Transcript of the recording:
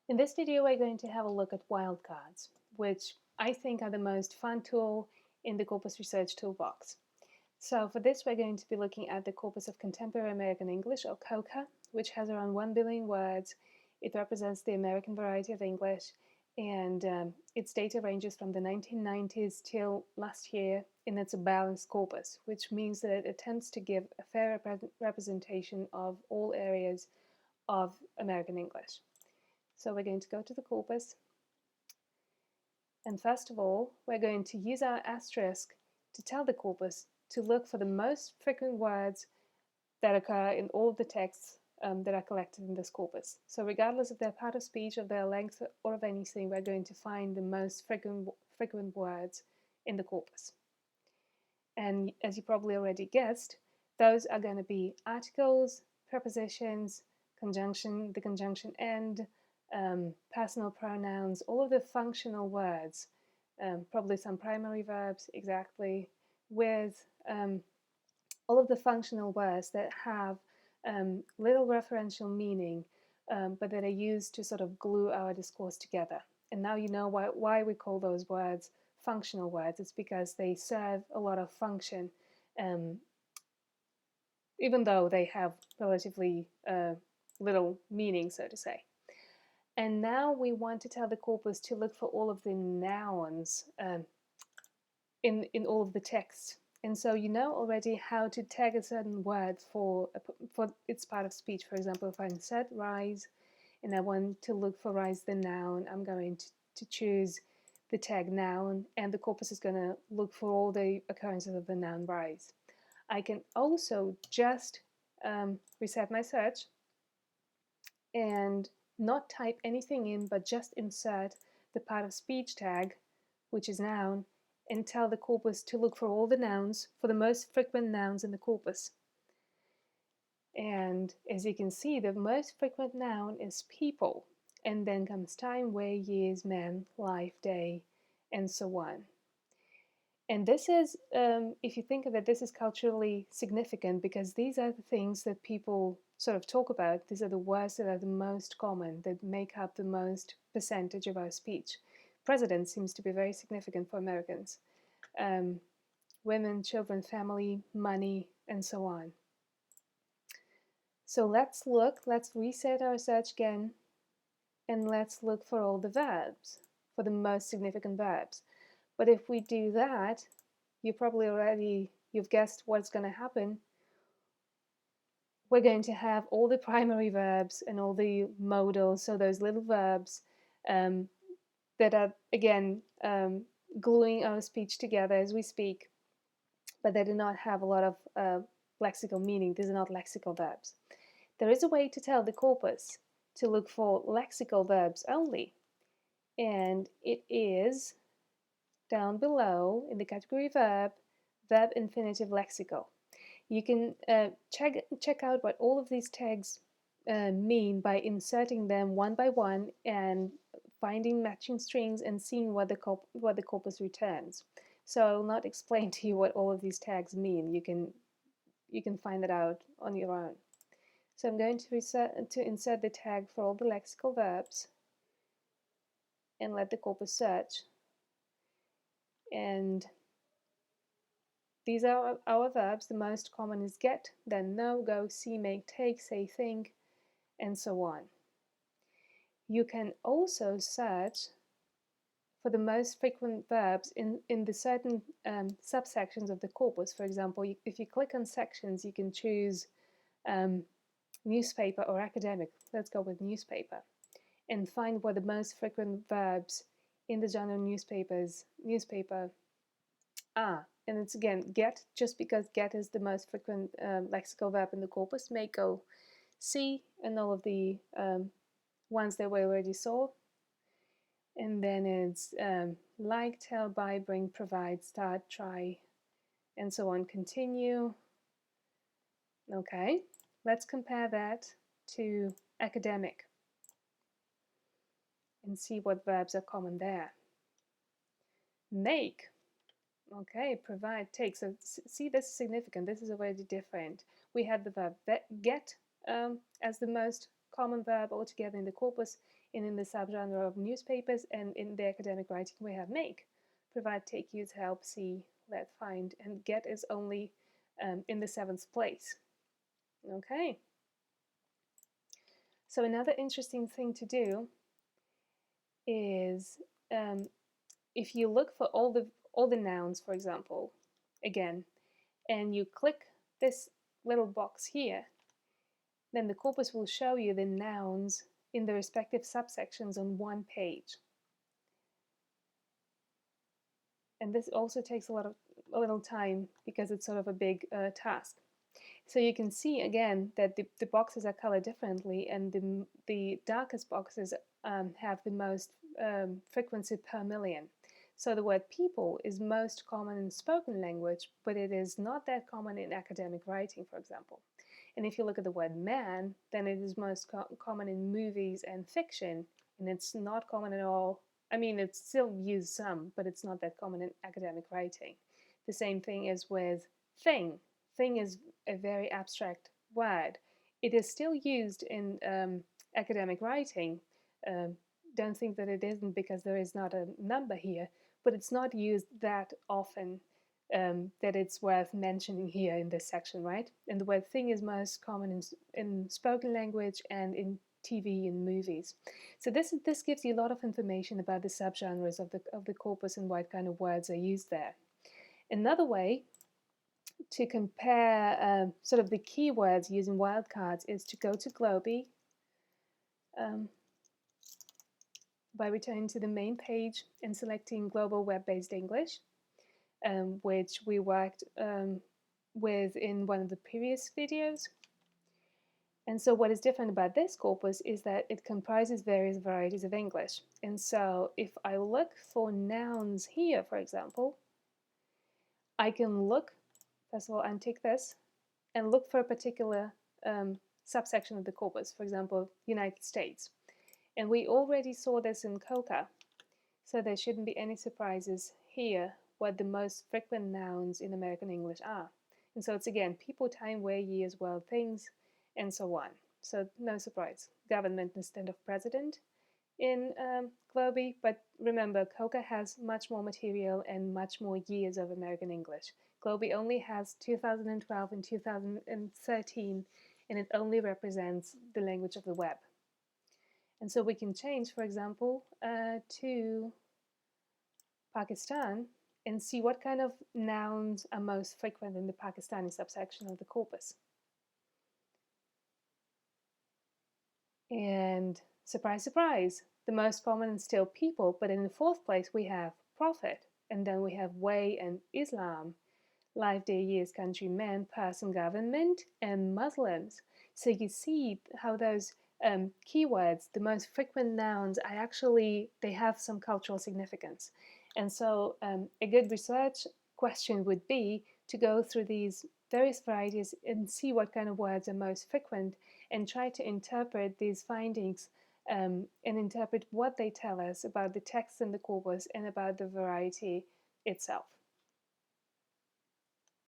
In this video, we're going to have a look at wildcards, which I think are the most fun tool in the Corpus Research Toolbox. So for this, we're going to be looking at the Corpus of Contemporary American English, or COCA, which has around 1 billion words. It represents the American variety of English, and its data ranges from the 1990s till last year, and it's a balanced corpus, which means that it attempts to give a fair representation of all areas of American English. So we're going to go to the corpus, and first of all, we're going to use our asterisk to tell the corpus to look for the most frequent words that occur in all of the texts that are collected in this corpus. So regardless of their part of speech, of their length, or of anything, we're going to find the most frequent words in the corpus. And as you probably already guessed, those are going to be articles, prepositions, conjunction, the conjunction and, personal pronouns, all of the functional words, probably some primary verbs, exactly, with all of the functional words that have little referential meaning, but that are used to sort of glue our discourse together. And now you know why we call those words functional words. It's because they serve a lot of function, even though they have relatively little meaning, so to say. And now we want to tell the corpus to look for all of the nouns in all of the text. And so you know already how to tag a certain word for its part of speech. For example, if I insert rise and I want to look for rise the noun, I'm going to choose the tag noun, and the corpus is going to look for all the occurrences of the noun rise. I can also just reset my search and not type anything in, but just insert the part of speech tag, which is noun, and tell the corpus to look for all the nouns, for the most frequent nouns in the corpus. And as you can see, the most frequent noun is people, and then comes time, way, years, man, life, day, and so on. And this is, if you think of it, this is culturally significant because these are the things that people sort of talk about. These are the words that are the most common, that make up the most percentage of our speech. President seems to be very significant for Americans. Women, children, family, money, and so on. So let's reset our search again, and let's look for all the verbs, for the most significant verbs. But if we do that, you've guessed what's going to happen. We're going to have all the primary verbs and all the modals, so those little verbs that are, again, gluing our speech together as we speak, but they do not have a lot of lexical meaning. These are not lexical verbs. There is a way to tell the corpus to look for lexical verbs only, and it is down below in the category verb infinitive lexical. You can check out what all of these tags mean by inserting them one by one and finding matching strings and seeing what the corpus returns. So I will not explain to you what all of these tags mean. You can find that out on your own. So I'm going to insert the tag for all the lexical verbs and let the corpus search. And these are our verbs. The most common is get, then know, go, see, make, take, say, think, and so on. You can also search for the most frequent verbs in the certain subsections of the corpus. For example, if you click on sections, you can choose newspaper or academic. Let's go with newspaper, and find what the most frequent verbs in the genre newspaper are. And it's again get, just because get is the most frequent lexical verb in the corpus. Make, go, see, and all of the ones that we already saw. And then it's like, tell, buy, bring, provide, start, try, and so on, continue. Okay, let's compare that to academic and see what verbs are common there. Make. Okay, provide, take. So see, this is significant. This is already different. We had the verb get as the most common verb altogether in the corpus and in the subgenre of newspapers, and in the academic writing we have make. Provide, take, use, help, see, let, find, and get is only in the 7th place. Okay. So another interesting thing to do is if you look for all the nouns, for example, again, and you click this little box here, then the corpus will show you the nouns in the respective subsections on one page. And this also takes a little time because it's sort of a big task. So you can see again that the boxes are colored differently, and the darkest boxes have the most frequency per million. So the word people is most common in spoken language, but it is not that common in academic writing, for example. And if you look at the word man, then it is most common in movies and fiction, and it's not common at all. I mean, it's still used some, but it's not that common in academic writing. The same thing is with thing. Thing is a very abstract word. It is still used in academic writing. Don't think that it isn't because there is not a number here, but it's not used that often that it's worth mentioning here in this section, right? And the word thing is most common in spoken language and in TV and movies. So this gives you a lot of information about the subgenres of the corpus and what kind of words are used there. Another way to compare sort of the keywords using wildcards is to go to GloWbe by returning to the main page and selecting Global Web-Based English, which we worked with in one of the previous videos. And so what is different about this corpus is that it comprises various varieties of English. And so if I look for nouns here, for example, I can look, first of all, untick this, and look for a particular subsection of the corpus, for example, United States. And we already saw this in COCA, so there shouldn't be any surprises here what the most frequent nouns in American English are. And so it's again, people, time, where, years, world, things, and so on. So no surprise. Government instead of president in GloWbe, but remember, COCA has much more material and much more years of American English. GloWbe only has 2012 and 2013, and it only represents the language of the web. And so we can change, for example, to Pakistan and see what kind of nouns are most frequent in the Pakistani subsection of the corpus. And surprise, surprise, the most common is still people, but in the 4th place we have prophet, and then we have way and Islam, life, day, years, country, man, person, government, and Muslims. So you see how those keywords, the most frequent nouns, they have some cultural significance. And so a good research question would be to go through these various varieties and see what kind of words are most frequent and try to interpret these findings and interpret what they tell us about the text in the corpus and about the variety itself.